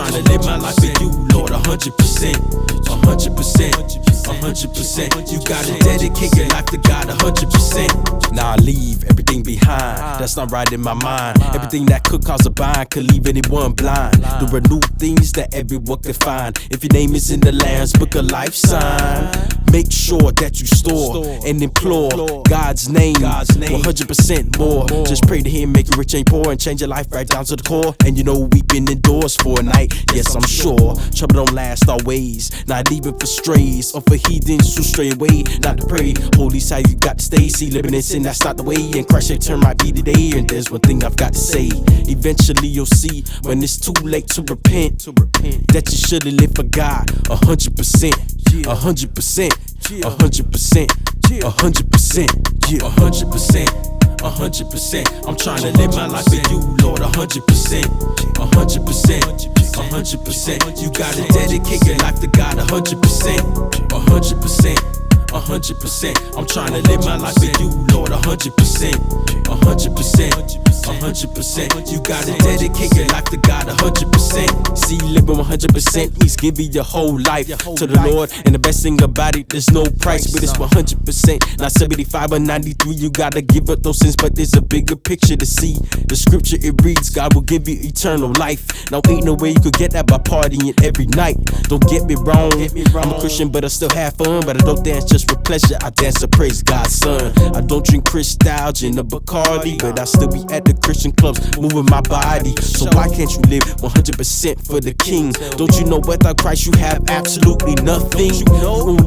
trying to live my life for you, Lord, 100%, 100%, 100%. You gotta dedicate your life to God 100%. Now I leave everything behind, that's not right in my mind. Everything that could cause a bind could leave anyone blind. There are new things that everyone can find. If your name is in the Lamb's Book of Life sign, make sure that you store and implore God's name 100% more. Just pray to Him, make you rich and poor, and change your life right down to the core. And you know weeping indoors for a night, yes I'm sure. Trouble don't last always, not even for strays or for heathens who stray away. Not to pray, holy side you got to stay. See, living in sin, that's not the way, and Christ's return might be today. And there's one thing I've got to say, eventually you'll see when it's too late to repent, that you should've lived for God 100%, 100%, 100%, 100%, 100%, 100%. I'm trying to live my life for you, Lord, 100%, 100%, 100%. You gotta dedicate your life to God 100%, 100%, 100%. I'm trying to live my life for you, Lord, 100%, 100%, 100%. You gotta dedicate your life to God 100%. See, living 100% means giving your whole life to the Lord. And the best thing about it, there's no price, but it's 100%. Not 75 or 93, you gotta give up those sins, but there's a bigger picture to see. The scripture, it reads, God will give you eternal life. Now ain't no way you could get that by partying every night. Don't get me wrong, I'm a Christian, but I still have fun. But I don't dance just for pleasure, I dance to praise God's son. I don't drink Cristal, gin or Bacardi, but I still be at the Christian clubs, moving my body. So why can't you live 100% for the King? Don't you know without Christ you have absolutely nothing? You only